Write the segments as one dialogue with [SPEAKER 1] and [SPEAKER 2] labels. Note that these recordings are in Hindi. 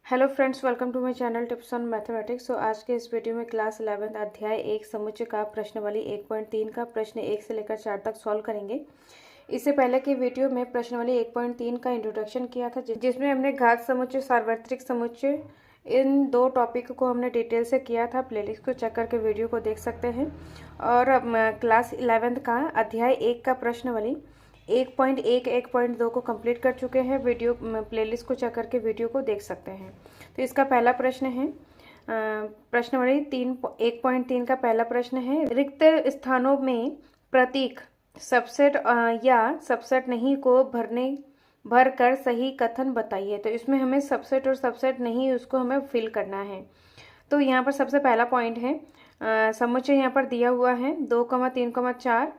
[SPEAKER 1] Hello friends, welcome to my channel tips on mathematics. So आज के इस वीडियो में क्लास 11 अध्याय 1 समुच्चय का प्रश्नावली 1.3 का प्रश्न 1 से लेकर 4 तक सॉल्व करेंगे। इससे पहले के वीडियो में प्रश्नावली 1.3 का इंट्रोडक्शन किया था, जिसमें हमने घात समुच्चय, सार्वत्रिक समुच्चय, इन दो टॉपिक को हमने डिटेल से किया था। प्लेलिस्ट को चेक करके वीडियो को देख सकते हैं। और क्लास 11 का अध्याय 1 का प्रश्नावली 1.1 1.2 को कंप्लीट कर चुके हैं। वीडियो प्लेलिस्ट को चेक करके वीडियो को देख सकते हैं। तो इसका पहला प्रश्न है, प्रश्नावली 1.3 का पहला प्रश्न है, रिक्त स्थानों में प्रतीक सबसेट या सबसेट नहीं को भर कर सही कथन बताइए। तो इसमें हमें सबसेट और सबसेट नहीं उसको हमें फिल करना है। तो यहाँ पर सबसे पहला पॉइंट है, समुच्चय यहाँ पर दिया हुआ है 2, 3, 4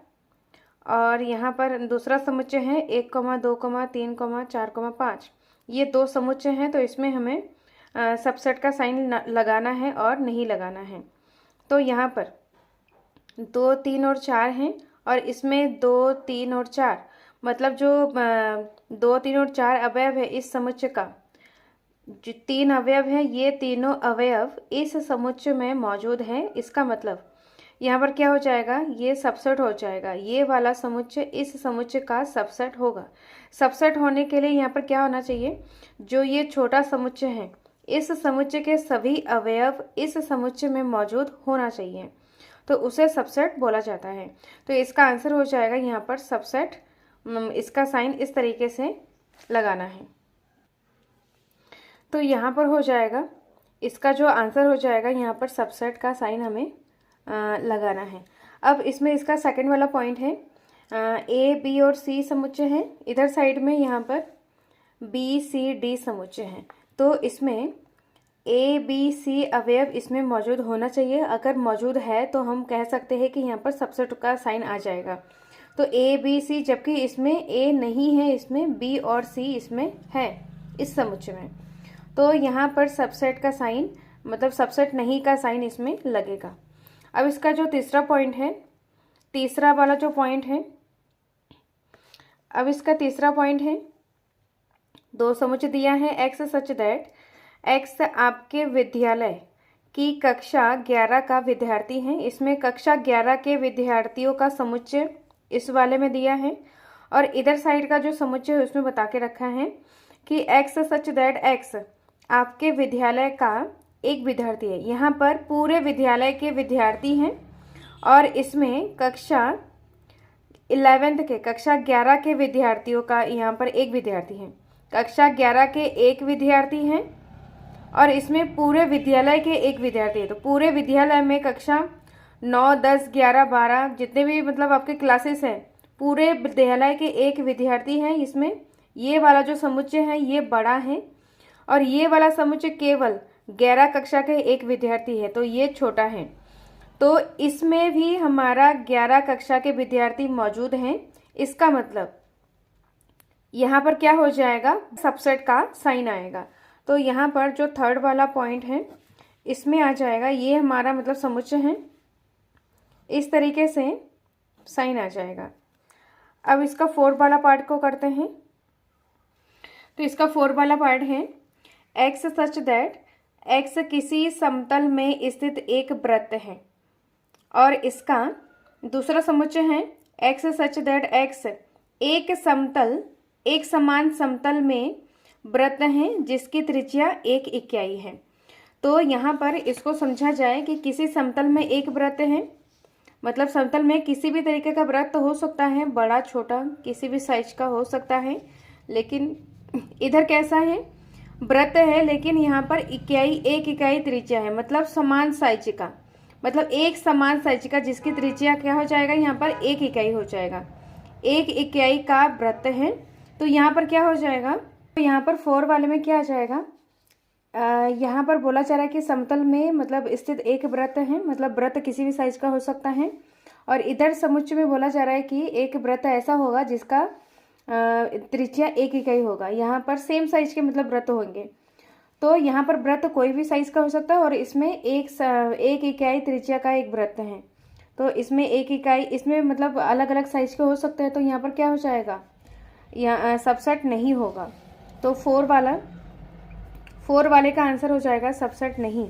[SPEAKER 1] और यहाँ पर दूसरा समुच्चय है 1, 2, 3, 4, 5। ये दो समुच्चय हैं, तो इसमें हमें सबसेट का साइन लगाना है और नहीं लगाना है। तो यहाँ पर 2, 3 और 4 हैं और इसमें 2, 3 और 4 मतलब जो 2, 3 और 4 अवयव है इस समुच्चय का, जो 3 अवयव है, ये तीनों अवयव इस समुच्चय में मौजूद हैं। इसका मतलब यहाँ पर क्या हो जाएगा, ये सबसेट हो जाएगा। ये वाला समुच्चय इस समुच्चय का सबसेट होगा। सबसेट होने के लिए यहाँ पर क्या होना चाहिए, जो ये छोटा समुच्चय है इस समुच्चय के सभी अवयव इस समुच्चय में मौजूद होना चाहिए, तो उसे सबसेट बोला जाता है। तो इसका आंसर हो जाएगा यहाँ पर सबसेट। इसका साइन इस तरीके से लगाना है। तो यहाँ पर हो जाएगा, इसका जो आंसर हो जाएगा यहाँ पर सबसेट का साइन हमें लगाना है। अब इसमें इसका सेकंड वाला पॉइंट है, ए, बी और सी समुच्चय है। इधर साइड में यहाँ पर बी, सी, डी समुच्चय है। तो इसमें ए, बी, सी अवयव इसमें मौजूद होना चाहिए। अगर मौजूद है तो हम कह सकते हैं कि यहाँ पर सबसेट का साइन आ जाएगा। तो ए, बी, सी, जबकि इसमें ए नहीं है, इसमें बी और सी इसमें है इस समुच्चय में, तो यहाँ पर सबसेट का साइन मतलब सबसेट नहीं का साइन इसमें लगेगा। अब इसका जो तीसरा पॉइंट है, तीसरा वाला जो पॉइंट है, अब इसका तीसरा पॉइंट है, दो समुच्चय दिया है एक्स सच दैट एक्स आपके विद्यालय की कक्षा 11 का विद्यार्थी है। इसमें कक्षा 11 के विद्यार्थियों का समुच्चय इस वाले में दिया है और इधर साइड का जो समुच्चय है उसमें बता के रखा है कि एक्स सच दैट एक्स आपके विद्यालय का एक विद्यार्थी है। यहाँ पर पूरे विद्यालय के विद्यार्थी हैं और इसमें कक्षा 11 के, कक्षा 11 के विद्यार्थियों का यहाँ पर एक विद्यार्थी है। कक्षा 11 के एक विद्यार्थी हैं और इसमें पूरे विद्यालय के एक विद्यार्थी है। तो पूरे विद्यालय में कक्षा 9, 10, 11, 12 जितने भी मतलब आपके क्लासेस हैं, पूरे विद्यालय के एक विद्यार्थी हैं। इसमें ये वाला जो समुच्चय है ये बड़ा है और ये वाला समुच्चय केवल 11 कक्षा के एक विद्यार्थी है, तो ये छोटा है। तो इसमें भी हमारा 11 कक्षा के विद्यार्थी मौजूद हैं। इसका मतलब यहाँ पर क्या हो जाएगा, सबसेट का साइन आएगा। तो यहाँ पर जो थर्ड वाला पॉइंट है इसमें आ जाएगा, ये हमारा मतलब समुच्चय है, इस तरीके से साइन आ जाएगा। अब इसका फोर्थ वाला पार्ट को करते हैं। तो इसका फोर्थ वाला पार्ट है, एक्स सच दैट एक्स किसी समतल में स्थित एक वृत्त है और इसका दूसरा समुच्चय है एक्स सच दैट एक्स एक समान समतल में वृत्त है जिसकी त्रिज्या 1 इकाई है। तो यहाँ पर इसको समझा जाए कि किसी समतल में एक वृत्त है, मतलब समतल में किसी भी तरीके का वृत्त हो सकता है, बड़ा छोटा किसी भी साइज का हो सकता है। लेकिन इधर कैसा है, वृत्त है लेकिन यहाँ पर इकाई 1 इकाई त्रिज्या है, मतलब समान साइज का, मतलब एक समान साइज का जिसकी त्रिज्या क्या हो जाएगा, यहाँ पर 1 इकाई हो जाएगा। 1 इकाई का वृत्त है। तो यहाँ पर क्या हो जाएगा, तो यहाँ पर 4 वाले में क्या आ जाएगा, यहाँ पर बोला जा रहा है कि समतल में मतलब स्थित एक वृत्त है, मतलब वृत्त किसी भी साइज का हो सकता है। और इधर समुच्चय में बोला जा रहा है कि एक वृत्त ऐसा होगा जिसका त्रिज्या 1 इकाई होगा। यहाँ पर सेम साइज के मतलब वृत्त होंगे। तो यहाँ पर वृत्त कोई भी साइज का हो सकता है और इसमें एक इकाई त्रिज्या का एक वृत्त है। तो इसमें 1 इकाई, इसमें मतलब अलग अलग साइज के हो सकते हैं। तो यहाँ पर क्या हो जाएगा, यहाँ सबसेट नहीं होगा। तो 4 4 वाले का आंसर हो जाएगा सबसेट नहीं।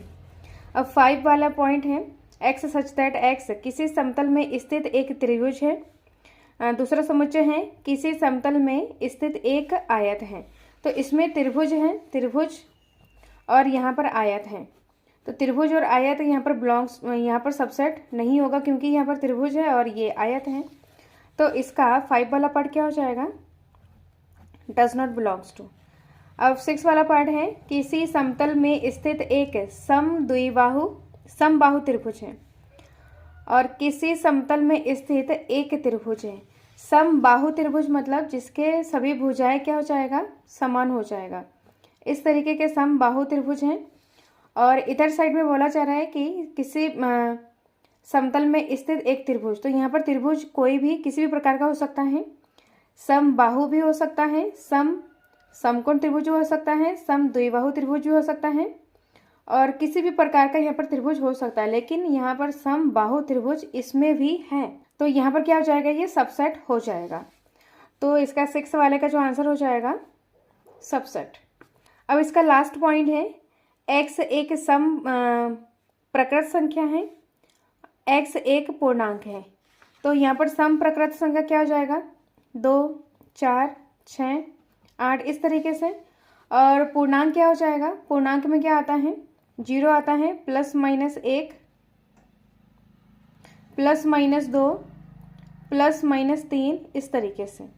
[SPEAKER 1] अब 5 वाला पॉइंट है, एक्स सच दैट एक्स किसी समतल में स्थित एक त्रिभुज है। दूसरा समुच्चय है किसी समतल में स्थित एक आयत है। तो इसमें त्रिभुज है, त्रिभुज और यहाँ पर आयत है। तो त्रिभुज और आयत यहाँ पर बिलोंग्स, यहाँ पर सबसेट नहीं होगा क्योंकि यहाँ पर त्रिभुज है और ये आयत है। तो इसका 5 वाला पार्ट क्या हो जाएगा, डज नॉट बिलोंग्स टू। अब 6 वाला पार्ट है, किसी समतल में स्थित एक समबाहु त्रिभुज है और किसी समतल में स्थित एक त्रिभुज है। समबाहु त्रिभुज मतलब जिसके सभी भुजाएं क्या हो जाएगा, समान हो जाएगा। इस तरीके के समबाहु त्रिभुज हैं। और इधर साइड में बोला जा रहा है कि किसी समतल में स्थित एक त्रिभुज। तो यहाँ पर त्रिभुज कोई भी किसी भी प्रकार का हो सकता है, समबाहु भी हो सकता है, समकोण त्रिभुज हो सकता है, समद्विबाहु त्रिभुज भी हो सकता है और किसी भी प्रकार का यहाँ पर त्रिभुज हो सकता है। लेकिन यहाँ पर समबाहु त्रिभुज इसमें भी है। तो यहाँ पर क्या हो जाएगा, ये सबसेट हो जाएगा। तो इसका 6 वाले का जो आंसर हो जाएगा सबसेट। अब इसका लास्ट पॉइंट है, x एक सम प्रकृत संख्या है, x एक पूर्णांक है। तो यहाँ पर सम प्रकृत संख्या क्या हो जाएगा, 2, 4, 6, 8 इस तरीके से। और पूर्णांक क्या हो जाएगा, पूर्णांक में क्या आता है, 0 आता है, +-1, +-2, +-3 इस तरीके से।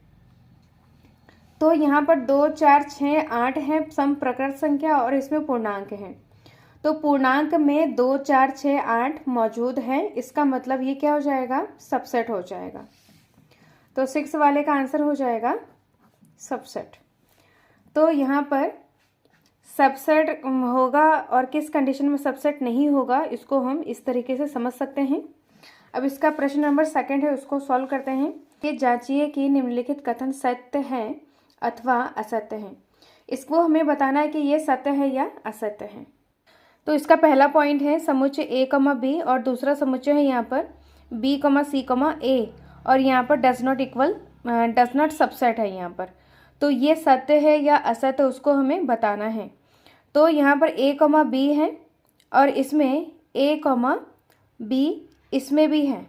[SPEAKER 1] तो यहाँ पर 2, 4, 6, 8 है सम प्रकृत संख्या और इसमें पूर्णांक है। तो पूर्णांक में 2, 4, 6, 8 मौजूद है। इसका मतलब ये क्या हो जाएगा, सबसेट हो जाएगा। तो 6 वाले का आंसर हो जाएगा सबसेट। तो यहाँ पर सबसेट होगा और किस कंडीशन में सबसेट नहीं होगा, इसको हम इस तरीके से समझ सकते हैं। अब इसका प्रश्न नंबर 2 है, उसको सॉल्व करते हैं। ये जांचिए कि निम्नलिखित कथन सत्य है अथवा असत्य है। इसको हमें बताना है कि ये सत्य है या असत्य है। तो इसका पहला पॉइंट है समुच्चय a, b और दूसरा समुच्चय है यहाँ पर b, c, a और यहाँ पर डज नॉट सबसेट है यहाँ पर। तो ये सत्य है या असत्य उसको हमें बताना है। तो यहाँ पर a, b है और इसमें a, b इसमें भी है,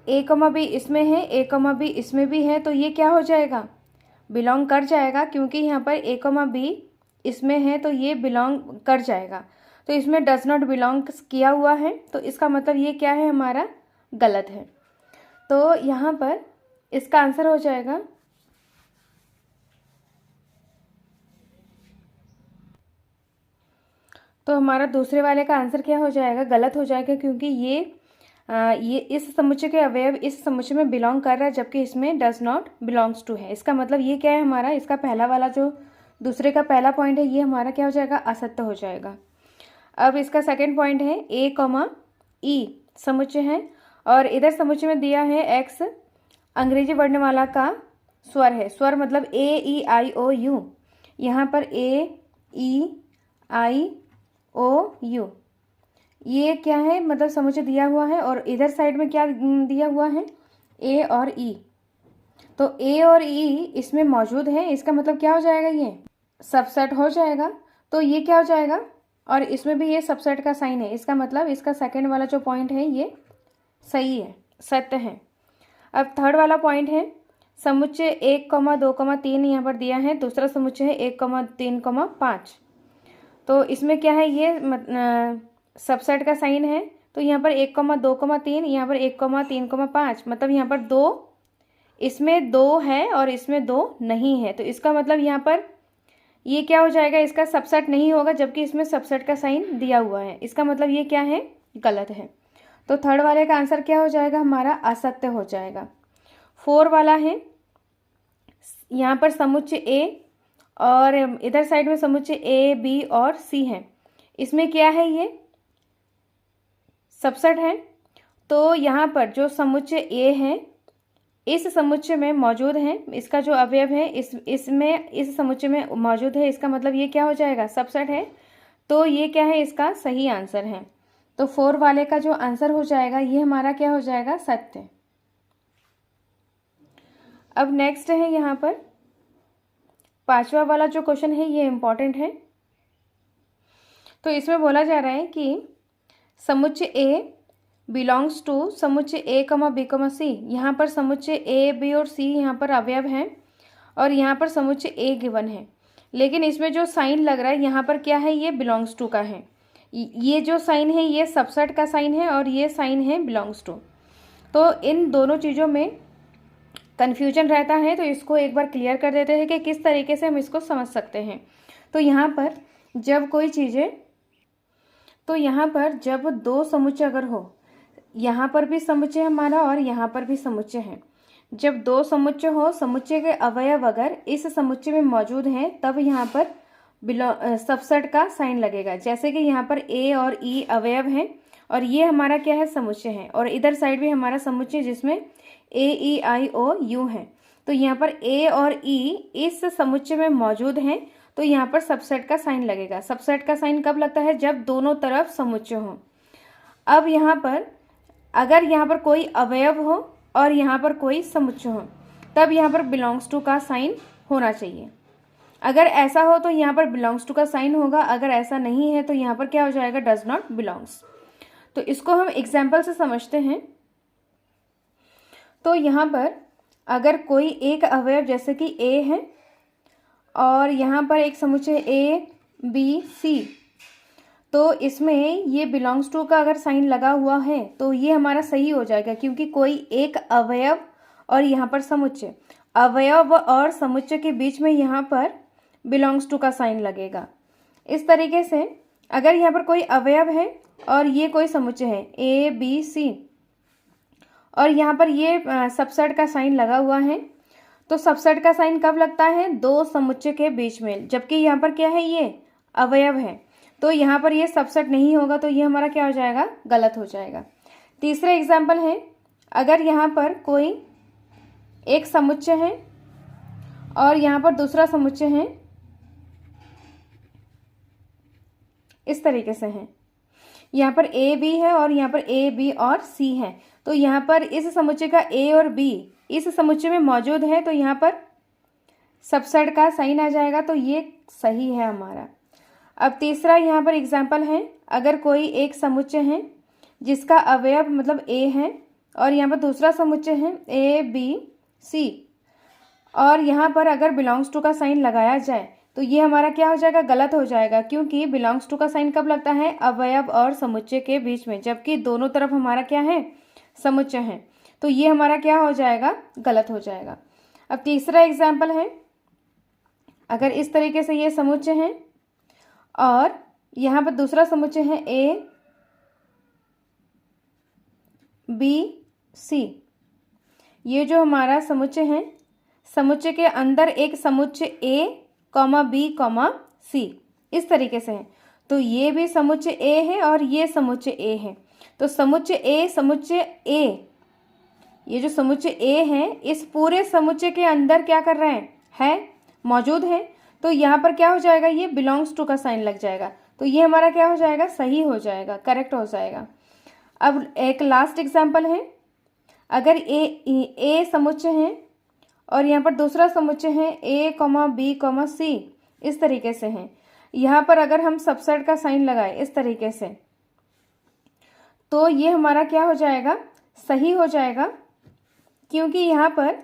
[SPEAKER 1] a, b इसमें है, a, b इसमें भी है। तो ये क्या हो जाएगा, बिलोंग कर जाएगा क्योंकि यहाँ पर a, b इसमें है तो ये बिलोंग कर जाएगा। तो इसमें डज नॉट बिलोंग किया हुआ है, तो इसका मतलब ये क्या है, हमारा गलत है। तो यहाँ पर इसका आंसर हो जाएगा तो हमारा दूसरे वाले का आंसर क्या हो जाएगा, गलत हो जाएगा क्योंकि ये इस समुच्चय के अवयव इस समुच्चय में बिलोंग कर रहा है जबकि इसमें डज नॉट बिलोंग्स टू है। इसका मतलब ये क्या है, हमारा इसका पहला वाला जो दूसरे का पहला पॉइंट है ये हमारा क्या हो जाएगा, असत्य हो जाएगा। अब इसका सेकंड पॉइंट है a, e समुच्चय है और इधर समुच्चय में दिया है x अंग्रेजी वर्णमाला का स्वर है। स्वर मतलब a, e, i, o, u। यहाँ पर a, e, i, o, u ये क्या है, मतलब समुच्चय दिया हुआ है और इधर साइड में क्या दिया हुआ है, a और e। तो a और e इसमें मौजूद है, इसका मतलब क्या हो जाएगा, ये सबसेट हो जाएगा। तो ये क्या हो जाएगा और इसमें भी ये सबसेट का साइन है। इसका मतलब इसका सेकंड वाला जो पॉइंट है ये सही है, सत्य है। अब थर्ड वाला पॉइंट है समुच्चय 1, 2, 3 यहाँ पर दिया है, दूसरा समुच्चय है 1, 3, 5। तो इसमें क्या है, ये सबसेट का साइन है। तो यहाँ पर 1, 2, 3, यहाँ पर 1, 3, 5 मतलब यहाँ पर 2, इसमें 2 है और इसमें 2 नहीं है। तो इसका मतलब यहाँ पर ये क्या हो जाएगा, इसका सबसेट नहीं होगा जबकि इसमें सबसेट का साइन दिया हुआ है। इसका मतलब ये क्या है, गलत है। तो थर्ड वाले का आंसर क्या हो जाएगा, हमारा असत्य हो जाएगा। 4 वाला है, यहाँ पर समुच्चय a और इधर साइड में समुच्चय a, b और c है। इसमें क्या है, ये सबसेट है। तो यहाँ पर जो समुच्चय a है इस समुच्चय में मौजूद है, इसका जो अवयव है इसमें इस समुच्चय में मौजूद है। इसका मतलब ये क्या हो जाएगा, सबसेट है। तो ये क्या है, इसका सही आंसर है। तो 4 वाले का जो आंसर हो जाएगा ये हमारा क्या हो जाएगा, सत्य। अब नेक्स्ट है यहाँ पर 5वां वाला जो क्वेश्चन है ये इम्पॉर्टेंट है। तो इसमें बोला जा रहा है कि समुच्चय ए बिलोंग्स टू समुच्चय ए कमा बी कमा सी। यहाँ पर समुच्चय ए बी और सी यहाँ पर अवयव हैं और यहाँ पर समुच्चय ए गिवन है, लेकिन इसमें जो साइन लग रहा है यहाँ पर क्या है, ये बिलोंग्स टू का है। ये जो साइन है ये सबसेट का साइन है और ये साइन है बिलोंग्स टू। तो इन दोनों चीज़ों में कन्फ्यूजन रहता है, तो इसको एक बार क्लियर कर देते हैं कि किस तरीके से हम इसको समझ सकते हैं। तो यहाँ पर जब कोई चीज़ें, तो यहाँ पर जब दो समुच्चय अगर हो, यहाँ पर भी समुच्चय हमारा और यहाँ पर भी समुच्चय है, जब दो समुच्चय हो, समुच्चय के अवयव अगर इस समुच्चय में मौजूद हैं, तब यहाँ पर सबसेट का साइन लगेगा। जैसे कि यहाँ पर ए और ई अवयव हैं और ये हमारा क्या है, समुच्चय है, और इधर साइड भी हमारा समुच्चय जिसमें ए ई आई ओ यू है। तो यहाँ पर ए और ई इस समुच्चय में मौजूद हैं, तो यहाँ पर सबसेट का साइन लगेगा। सबसेट का साइन कब लगता है, जब दोनों तरफ समुच्चय हो। अब यहाँ पर अगर यहाँ पर कोई अवयव हो और यहाँ पर कोई समुच्चय हो, तब यहाँ पर बिलोंग्स टू का साइन होना चाहिए। अगर ऐसा हो तो यहाँ पर बिलोंग्स टू का साइन होगा, अगर ऐसा नहीं है तो यहाँ पर क्या हो जाएगा, डज नॉट बिलोंग्स। तो इसको हम एग्जाम्पल से समझते हैं। तो यहाँ पर अगर कोई एक अवयव जैसे कि ए है और यहाँ पर एक समुच्चय ए बी सी, तो इसमें ये बिलोंग्स टू का अगर साइन लगा हुआ है तो ये हमारा सही हो जाएगा, क्योंकि कोई एक अवयव और यहाँ पर समुच्चय, अवयव और समुच्चय के बीच में यहाँ पर बिलोंग्स टू का साइन लगेगा। इस तरीके से अगर यहाँ पर कोई अवयव है और ये कोई समुच्चय है ए बी सी और यहाँ पर ये सबसेट का साइन लगा हुआ है, तो सबसेट का साइन कब लगता है, दो समुच्चय के बीच में, जबकि यहाँ पर क्या है, ये अवयव है, तो यहाँ पर ये सबसेट नहीं होगा, तो ये हमारा क्या हो जाएगा, गलत हो जाएगा। तीसरा एग्जाम्पल है, अगर यहाँ पर कोई एक समुच्चय है और यहाँ पर दूसरा समुच्चय है, इस तरीके से है, यहाँ पर ए बी है और यहाँ पर ए बी और सी है, तो यहाँ पर इस समुच्चय का ए और बी इस समुच्चय में मौजूद है, तो यहाँ पर सबसेट का साइन आ जाएगा, तो ये सही है हमारा। अब तीसरा यहाँ पर एग्जाम्पल है, अगर कोई एक समुच्चय है जिसका अवयव मतलब ए है और यहाँ पर दूसरा समुच्चय है ए बी सी, और यहाँ पर अगर बिलोंग्स टू का साइन लगाया जाए तो ये हमारा क्या हो जाएगा, गलत हो जाएगा, क्योंकि बिलोंग्स टू का साइन कब लगता है, अवयव और समुच्चय के बीच में, जबकि दोनों तरफ हमारा क्या है, समुच्चय है, तो ये हमारा क्या हो जाएगा, गलत हो जाएगा। अब तीसरा एग्जाम्पल है, अगर इस तरीके से ये समुच्चय है और यहाँ पर दूसरा समुच्चय है ए बी सी, ये जो हमारा समुच्चय है, समुच्चय के अंदर एक समुच्चय ए कॉमा बी कॉमा सी इस तरीके से है, तो ये भी समुच्चय ए है और ये समुच्चय ए है, तो समुच्चय ए ये जो समुच्चय ए है इस पूरे समुच्चय के अंदर क्या कर रहे हैं, है मौजूद है, तो यहाँ पर क्या हो जाएगा, ये बिलोंग्स टू का साइन लग जाएगा, तो ये हमारा क्या हो जाएगा, सही हो जाएगा, करेक्ट हो जाएगा। अब एक लास्ट एग्जाम्पल है, अगर ए समुच्चय है और यहाँ पर दूसरा समुच्चय है ए कॉमा बी कॉमा सी, इस तरीके से है, यहाँ पर अगर हम सबसेट का साइन लगाए इस तरीके से, तो ये हमारा क्या हो जाएगा, सही हो जाएगा, क्योंकि यहाँ पर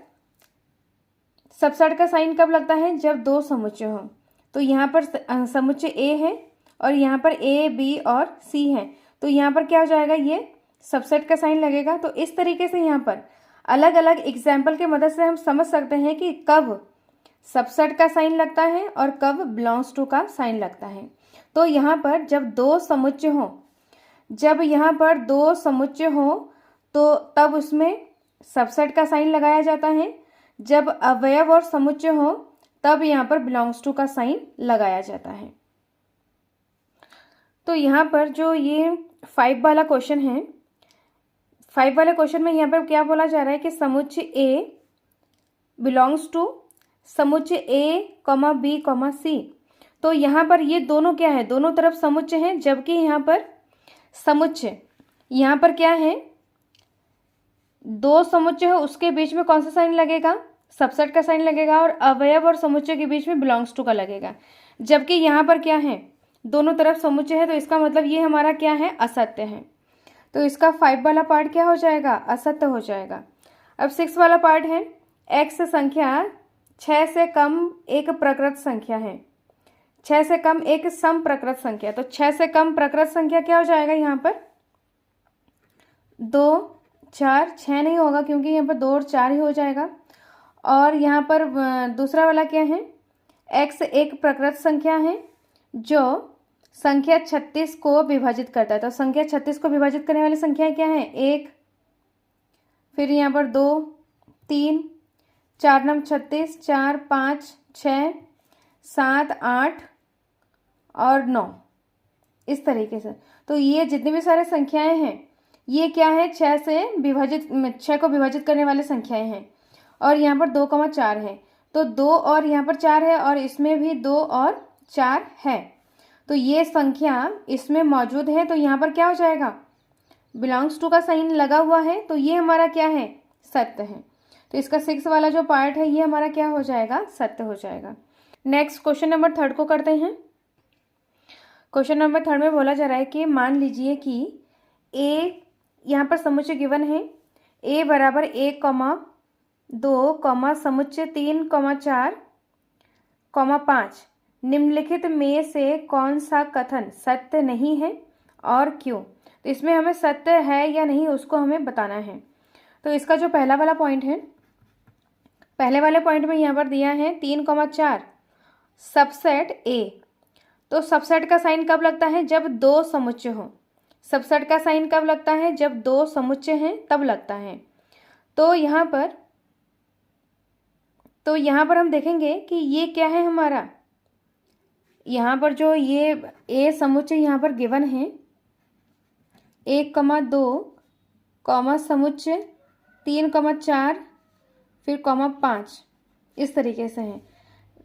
[SPEAKER 1] सबसेट का साइन कब लगता है, जब दो समुच्चय हो, तो यहाँ पर समुच्चय ए है और यहाँ पर ए बी और सी है, तो यहाँ पर क्या हो जाएगा, ये सबसेट का साइन लगेगा। तो इस तरीके से यहाँ पर अलग अलग एग्जाम्पल के मदद से हम समझ सकते हैं कि कब सबसेट का साइन लगता है और कब बिलोंग्स टू का साइन लगता है। तो यहाँ पर जब दो समुच्चय हो, जब यहाँ पर दो समुच्चय हो तो तब उसमें सबसेट का साइन लगाया जाता है, जब अवयव और समुच्चय हो तब यहाँ पर बिलोंग्स टू का साइन लगाया जाता है। तो यहाँ पर जो ये 5 वाला क्वेश्चन है, 5 वाले क्वेश्चन में यहाँ पर क्या बोला जा रहा है कि समुच्चय ए बिलोंग्स टू समुच्चय ए कॉमा बी कॉमा सी, तो यहाँ पर ये दोनों क्या है, दोनों तरफ समुच्चय हैं, जबकि यहाँ पर समुच्चय, यहाँ पर क्या है, दो समुच्चय हो उसके बीच में कौन सा साइन लगेगा, सबसेट का साइन लगेगा, और अवयव और समुच्चय के बीच में बिलोंग्स टू का लगेगा, जबकि यहाँ पर क्या है, दोनों तरफ समुच्चय है, तो इसका मतलब ये हमारा क्या है, असत्य है। तो इसका 5 वाला पार्ट क्या हो जाएगा, असत्य हो जाएगा। अब 6 वाला पार्ट है, x संख्या 6 से कम एक प्रकृत संख्या है। 6 से कम एक सम प्रकृत संख्या, तो 6 से कम प्रकृत संख्या क्या हो जाएगा यहाँ पर, 2 4, 6 नहीं होगा क्योंकि यहाँ पर 2 और 4 ही हो जाएगा। और यहाँ पर दूसरा वाला क्या है, x एक प्रकृत संख्या है जो संख्या 36 को विभाजित करता है। तो संख्या 36 को विभाजित करने वाली संख्याएं क्या है, 1, फिर यहाँ पर 2, 3, 4 9 36, 4 5 6 7 8 और 9, इस तरीके से। तो ये जितनी भी सारे संख्याएं हैं ये क्या है, 6 को विभाजित करने वाली संख्याएं हैं। और यहाँ पर 2,4 है, तो 2 और यहाँ पर 4 है और इसमें भी 2 और 4 है। तो ये संख्या इसमें मौजूद है, तो यहाँ पर क्या हो जाएगा, बिलोंग्स टू का साइन लगा हुआ है, तो ये हमारा क्या है, सत्य है। तो इसका 6 वाला जो पार्ट है ये हमारा क्या हो जाएगा, सत्य हो जाएगा। नेक्स्ट क्वेश्चन नंबर 3 को करते हैं। क्वेश्चन नंबर 3 में बोला जा रहा है कि मान लीजिए कि a, यहाँ पर समुच्चय गिवन है, a बराबर 1, 2, समुच्चय 3, 4, 5 निम्नलिखित में से कौन सा कथन सत्य नहीं है और क्यों। तो इसमें हमें सत्य है या नहीं उसको हमें बताना है। तो इसका जो पहला वाला पॉइंट है, पहले वाले पॉइंट में यहाँ पर दिया है 3, 4 सबसेट A। तो सबसेट का साइन कब लगता है, जब 2 समुच्चय हो। सबसेट का साइन कब लगता है, जब 2 समुच्चय हैं तब लगता है। तो यहाँ पर हम देखेंगे कि ये क्या है हमारा, यहाँ पर जो ये A समुच्चय यहाँ पर गिवन है, 1, 2, समुच्चय 3, 4 फिर 5 इस तरीके से है।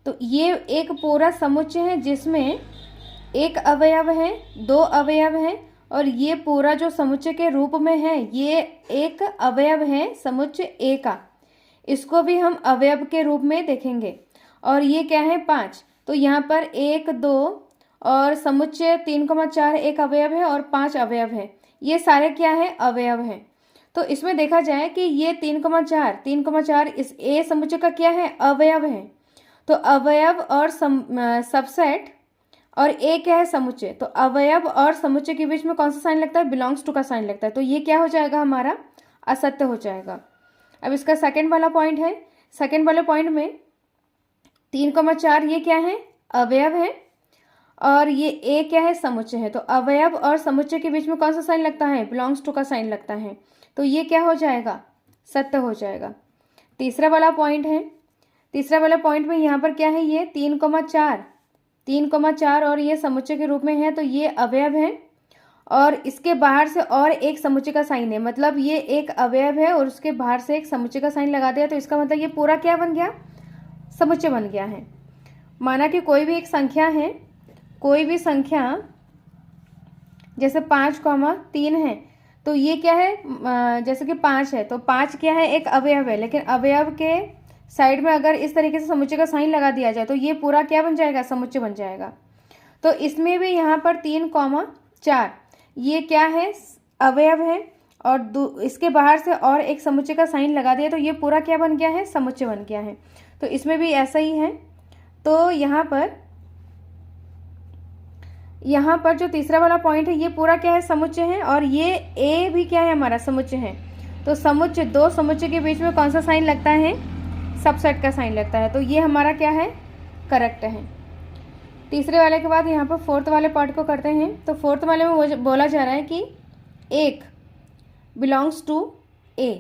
[SPEAKER 1] तो ये एक पूरा समुच्चय है जिसमें एक अवयव है, 2 अवयव है, और ये पूरा जो समुच्चय के रूप में है ये एक अवयव है समुच्चय A का। इसको भी हम अवयव के रूप में देखेंगे। और ये क्या है, 5। तो यहाँ पर 1, 2 और समुच्चय 3, 4 एक अवयव है और 5 अवयव है। ये सारे क्या है, अवयव हैं। तो इसमें देखा जाए कि ये 3, 4 इस A समुच्चय का क्या है, अवयव है। तो अवयव और सबसेट और A क्या है, समुच्चय। तो अवयव और समुच्चय के बीच में कौन सा साइन लगता है, बिलोंग्स टू का साइन लगता है। तो ये क्या हो जाएगा, हमारा असत्य हो जाएगा। अब इसका सेकंड वाला पॉइंट है, सेकंड वाले पॉइंट में 3, 4 ये क्या है, अवयव है, और ये A क्या है, समुच्चय है। तो अवयव और समुच्चय के बीच में कौन सा साइन लगता है, बिलोंग्स टू का साइन लगता है। तो ये क्या हो जाएगा, सत्य हो जाएगा। तीसरा वाला पॉइंट है, तीसरा वाला पॉइंट में यहाँ पर क्या है, ये 3, 4 और ये समुच्चय के रूप में है, तो ये अवयव है और इसके बाहर से और एक समुच्चय का साइन है। मतलब ये एक अवयव है और उसके बाहर से एक समुच्चय का साइन लगा दिया, तो इसका मतलब ये पूरा क्या बन गया, समुच्चय बन गया है। माना कि कोई भी एक संख्या है, कोई भी संख्या जैसे 5, 3 है, तो ये क्या है, जैसे कि 5 है तो 5 क्या है, एक अवयव है, लेकिन अवयव के साइड में अगर इस तरीके से समुच्चय का साइन लगा दिया जाए तो ये पूरा क्या बन जाएगा, समुच्चय बन जाएगा। तो इसमें भी यहाँ पर 3, 4 ये क्या है, अवयव है और इसके बाहर से और एक समुच्चय का साइन लगा दिया तो ये पूरा क्या बन गया है, समुच्चय बन गया है। तो इसमें भी ऐसा ही है। तो यहाँ पर जो तीसरा वाला पॉइंट है ये पूरा क्या है, समुच्चय है, और ये A भी क्या है, हमारा समुच्चय है। तो समुच्चय, 2 समुच्चय के बीच में कौन सा साइन लगता है, सबसेट का साइन लगता है। तो ये हमारा क्या है, करेक्ट है। तीसरे वाले के बाद यहाँ पर फोर्थ वाले पार्ट को करते हैं। तो फोर्थ वाले में बोला जा रहा है कि 1 बिलोंग्स टू A।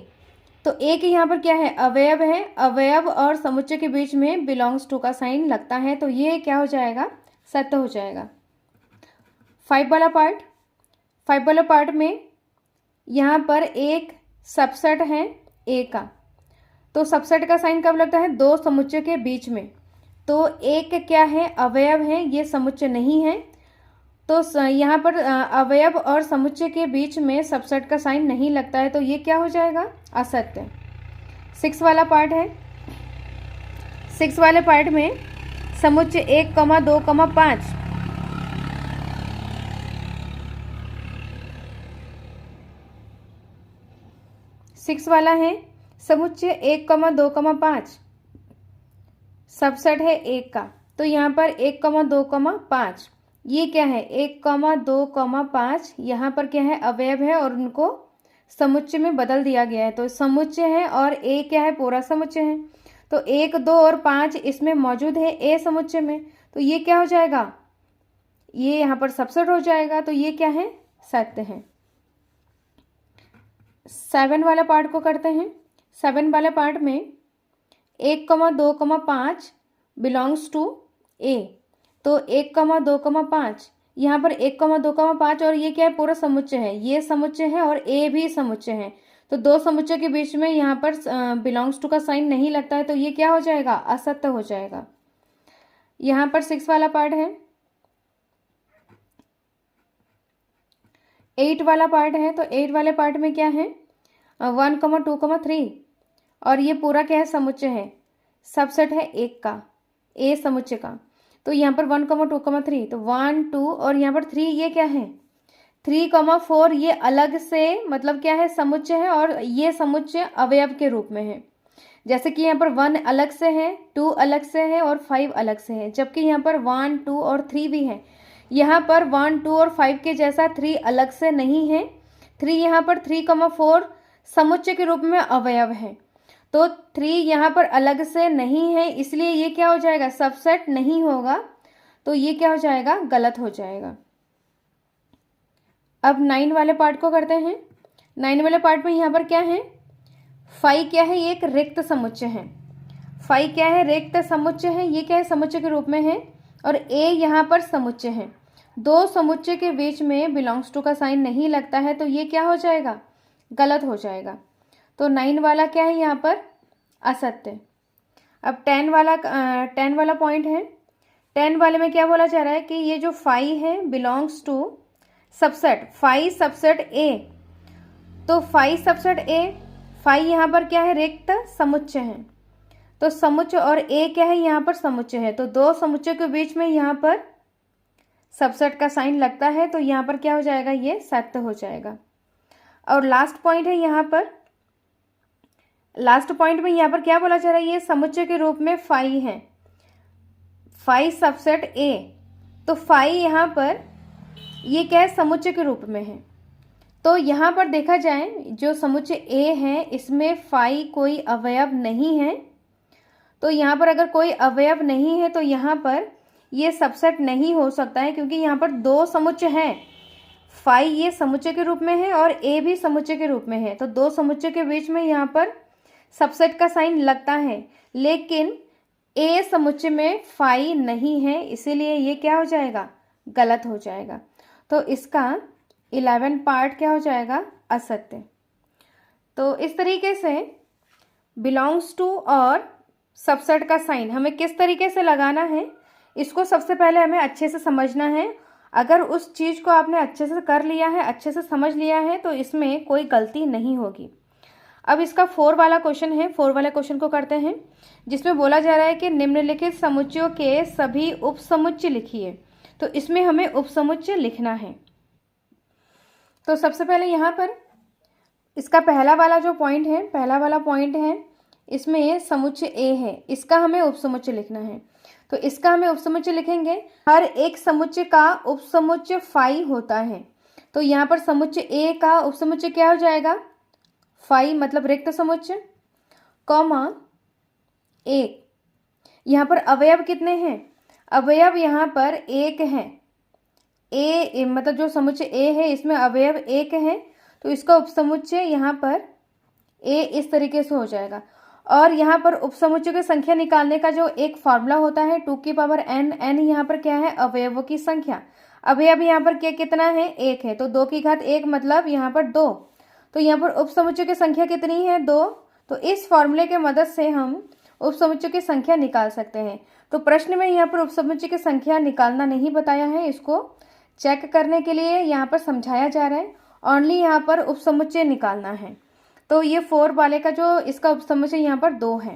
[SPEAKER 1] तो A के यहाँ पर क्या है, अवयव है, अवयव और समुच्चय के बीच में बिलोंग्स टू का साइन लगता है, तो ये क्या हो जाएगा, सत्य हो जाएगा। 5 वाला पार्ट, 5 वाला पार्ट में यहाँ पर एक सबसेट है A का। तो सबसेट का साइन कब लगता है, 2 समुच्चय के बीच में। तो एक क्या है, अवयव है, ये समुच्चय नहीं है। तो यहाँ पर अवयव और समुच्चय के बीच में सबसेट का साइन नहीं लगता है, तो ये क्या हो जाएगा, असत्य। 6 वाला पार्ट है, 6 वाले पार्ट में समुच्चय 1, 2, 5 6 वाला है समुच्चय 1,2,5 सबसेट है 1 का। तो यहाँ पर 1,2,5 ये क्या है 1,2,5 यहाँ पर क्या है अवयव है और उनको समुच्चय में बदल दिया गया है। तो समुच्चय है और ए क्या है पूरा समुच्चय है। तो 1, 2 और 5 इसमें मौजूद है ए समुच्चय में। तो ये क्या हो जाएगा, ये यहाँ पर सबसेट हो जाएगा। तो ये क्या है सत्य है। 7 वाला पार्ट को करते हैं। 7 वाले पार्ट में 1,2,5 बिलोंग्स टू ए। तो 1,2,5 यहाँ पर 1,2,5 और ये क्या है पूरा समुच्चय है, ये समुच्चय है और ए भी समुच्चय है। तो दो समुच्चय के बीच में यहाँ पर बिलोंग्स टू का साइन नहीं लगता है। तो ये क्या हो जाएगा असत्य हो जाएगा। यहाँ पर 6 वाला पार्ट है, 8 वाला पार्ट है। तो 8 वाले पार्ट में क्या है 1,2,3 और ये पूरा क्या है समुच्चय है, सबसेट है 1 का, ए समुच्चय का। तो यहाँ पर 1,2,3 तो 1 2 और यहाँ पर 3 ये क्या है 3,4 ये अलग से मतलब क्या है समुच्चय है और ये समुच्चय अवयव के रूप में है। जैसे कि यहाँ पर 1 अलग से है, 2 अलग से है और 5 अलग से है, जबकि यहाँ पर 1 2 और 3 भी है। यहाँ पर 1 2 और 5 के जैसा 3 अलग से नहीं है। 3 यहाँ पर 3,4 समुच्चय के रूप में अवयव है। तो 3 यहाँ पर अलग से नहीं है, इसलिए ये क्या हो जाएगा सबसेट नहीं होगा। तो ये क्या हो जाएगा गलत हो जाएगा। अब 9 वाले पार्ट को करते हैं। 9 वाले पार्ट में यहाँ पर क्या है 5 क्या है ये एक रिक्त समुच्चय है। 5 क्या है रिक्त समुच्चय है, ये क्या है समुच्चय के रूप में है और ए यहाँ पर समुच्चय है। दो समुच्चय के बीच में बिलोंग्स टू का साइन नहीं लगता है। तो ये क्या हो जाएगा गलत हो जाएगा। तो 9 वाला क्या है यहाँ पर असत्य। अब 10 वाला पॉइंट है। 10 वाले में क्या बोला जा रहा है कि ये जो 5 है belongs to subset 5 subset A. तो 5 सबसेट ए, 5 यहाँ पर क्या है रिक्त समुच्चय है। तो समुच्चय और ए क्या है यहाँ पर समुच्चय है। तो दो समुच्चय के बीच में यहाँ पर सबसेट का साइन लगता है। तो यहाँ पर क्या हो जाएगा ये सत्य हो जाएगा। और लास्ट पॉइंट है यहाँ पर, लास्ट पॉइंट में यहाँ पर क्या बोला जा रहा है ये समुच्चय के रूप में 5 है, 5 सबसेट ए। तो 5 यहाँ पर ये क्या है समुच्चय के रूप में है। तो यहाँ पर देखा जाए जो समुच्चय ए है इसमें 5 कोई अवयव नहीं है। तो यहाँ पर अगर कोई अवयव नहीं है तो यहाँ पर ये सबसेट नहीं हो सकता है, क्योंकि यहाँ पर दो समुच्चय हैं। 5 ये समुच्चय के रूप में है और ए भी समुच्चय के रूप में है। तो दो समुच्चय के बीच में यहाँ पर सबसेट का साइन लगता है, लेकिन ए समुच्चय में 5 नहीं है, इसीलिए ये क्या हो जाएगा गलत हो जाएगा। तो इसका 11 पार्ट क्या हो जाएगा असत्य। तो इस तरीके से बिलोंग्स टू और सबसेट का साइन हमें किस तरीके से लगाना है इसको सबसे पहले हमें अच्छे से समझना है। अगर उस चीज़ को आपने अच्छे से कर लिया है, अच्छे से समझ लिया है, तो इसमें कोई गलती नहीं होगी। अब इसका 4 वाला क्वेश्चन है, 4 वाले क्वेश्चन को करते हैं, जिसमें बोला जा रहा है कि निम्नलिखित समुच्चयों के सभी उपसमुच्चय लिखिए। तो इसमें हमें उपसमुच्चय लिखना है। तो सबसे पहले यहाँ पर इसका पहला वाला जो पॉइंट है, पहला वाला पॉइंट है इसमें समुच्चय ए है, इसका हमें उपसमुच्चय लिखना है। तो इसका हमें उपसमुच्चय लिखेंगे। हर एक समुच्चय का उपसमुच्चय 5 होता है। तो यहाँ पर समुच्चय ए का उपसमुच्चय क्या हो जाएगा 5 मतलब रिक्त समुच्चय, कॉमा 1। यहाँ पर अवयव कितने हैं, अवयव यहाँ पर 1 है। ए मतलब जो समुच्चय ए है इसमें अवयव 1 है, तो इसका उपसमुच्चय यहाँ पर ए इस तरीके से हो जाएगा। और यहाँ पर उपसमुच्चय की संख्या निकालने का जो एक फॉर्मूला होता है 2 की पावर n, n यहाँ पर क्या है अवयवों की संख्या। अवयव यहाँ पर क्या कितना है 1 है, तो 2 की घात 1 मतलब यहाँ पर 2। तो यहाँ पर उपसमुच्चय की संख्या कितनी है 2। तो इस फॉर्मूले के मदद से हम उपसमुच्चय की संख्या निकाल सकते हैं। तो प्रश्न में यहाँ पर उपसमुच्चय की संख्या निकालना नहीं बताया है, इसको चेक करने के लिए यहाँ पर समझाया जा रहा है। ओनली यहाँ पर उपसमुच्चय निकालना है। तो ये 4 वाले का जो इसका उपसमुच्चय यहाँ पर 2 है।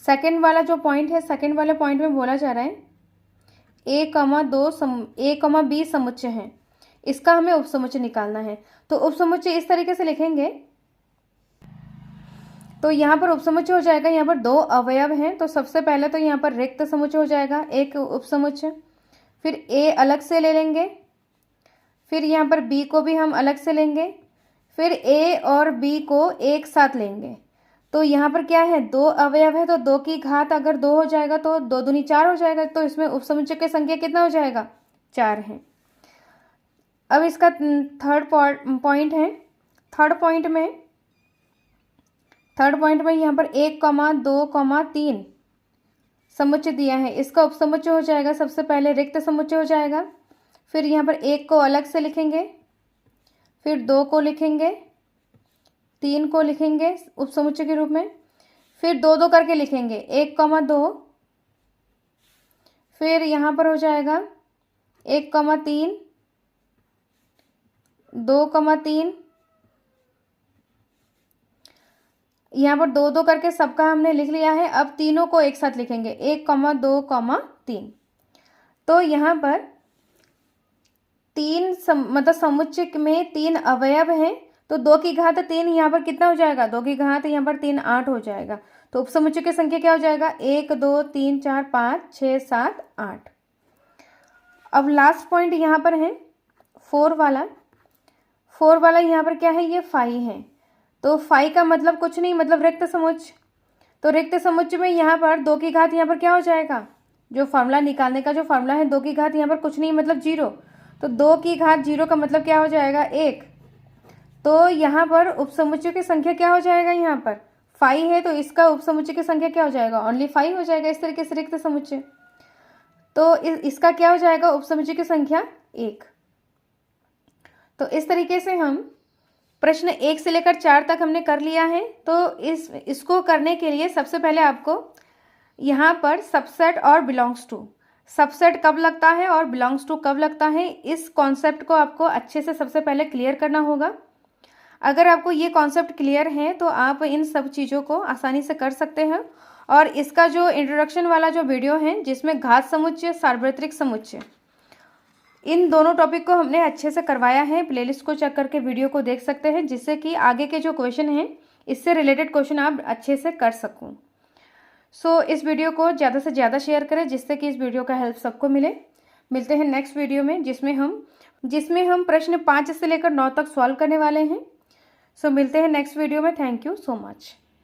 [SPEAKER 1] सेकंड वाला जो पॉइंट है, सेकंड वाले पॉइंट में बोला जा रहा है a, b समुच्चय है, इसका हमें उपसमुच्चय निकालना है। तो उपसमुच्चय इस तरीके से लिखेंगे तो यहाँ पर उपसमुच्चय हो जाएगा, यहाँ पर दो अवयव हैं, तो सबसे पहले तो यहाँ पर रिक्त समुच्चय हो जाएगा, एक उपसमुच्चय। फिर ए अलग से ले लेंगे, फिर यहाँ पर बी को भी हम अलग से लेंगे, फिर ए और बी को एक साथ लेंगे। तो यहाँ पर क्या है, दो अवयव है, तो दो की घात अगर दो हो जाएगा तो दो दूनी चार हो जाएगा, तो इसमें उपसमुच्चय की संख्या कितना हो जाएगा, 4 है। अब इसका थर्ड पॉइंट है, थर्ड पॉइंट में यहाँ पर 1,2,3 समुच्चय दिया है, इसका उपसमुच्चय हो जाएगा सबसे पहले रिक्त समुच्चय हो जाएगा। फिर यहाँ पर 1 को अलग से लिखेंगे, फिर 2 को लिखेंगे, 3 को लिखेंगे उपसमुच्चय के रूप में, फिर 2 करके लिखेंगे, 1,2, फिर यहाँ पर हो जाएगा 1,3, 2,3, यहाँ पर 2 करके सबका हमने लिख लिया है। अब तीनों को एक साथ लिखेंगे, 1,2,3। तो यहाँ पर मतलब समुच्चय में 3 अवयव हैं, तो 2 की घात 3 यहाँ पर कितना हो जाएगा, 2 की घात यहाँ पर 3 8 हो जाएगा। तो उपसमुच्चय की संख्या क्या हो जाएगा, 1 2 3 4 5 6 7 8। अब लास्ट पॉइंट यहाँ पर है 4 वाला यहाँ पर क्या है, ये फाई है। तो फाई का मतलब कुछ नहीं, मतलब रिक्त समुच्चय। तो रिक्त समुच्चय में यहाँ पर 2 की घात यहाँ पर क्या हो जाएगा, जो फार्मूला निकालने का जो फार्मूला है, 2 की घात यहाँ पर कुछ नहीं मतलब 0। तो 2 की घात 0 का मतलब क्या हो जाएगा, 1। तो यहाँ पर उपसमुच्चय की संख्या क्या हो जाएगा, यहाँ पर फाई है, तो इसका उपसमुच्चय की संख्या क्या हो जाएगा, ओनली 5 हो जाएगा। इस तरीके से रिक्त समुच्चय, तो इसका क्या हो जाएगा, उपसमुच्चय की संख्या 1। तो इस तरीके से हम प्रश्न 1 से लेकर 4 तक हमने कर लिया है। तो इसको करने के लिए सबसे पहले आपको यहाँ पर सबसेट और बिलोंग्स टू, सबसेट कब लगता है और बिलोंग्स टू कब लगता है, इस कॉन्सेप्ट को आपको अच्छे से सबसे पहले क्लियर करना होगा। अगर आपको ये कॉन्सेप्ट क्लियर है तो आप इन सब चीज़ों को आसानी से कर सकते हैं। और इसका जो इंट्रोडक्शन वाला जो वीडियो है, जिसमें घात समुच्चय, सार्वत्रिक समुच्चय, इन दोनों टॉपिक को हमने अच्छे से करवाया है। प्लेलिस्ट को चेक करके वीडियो को देख सकते हैं, जिससे कि आगे के जो क्वेश्चन हैं, इससे रिलेटेड क्वेश्चन आप अच्छे से कर सकूं। सो इस वीडियो को ज़्यादा से ज़्यादा शेयर करें, जिससे कि इस वीडियो का हेल्प सबको मिले। मिलते हैं नेक्स्ट वीडियो में, जिसमें हम प्रश्न 5 से लेकर 9 तक सॉल्व करने वाले हैं। सो मिलते हैं नेक्स्ट वीडियो में। Thank you so much.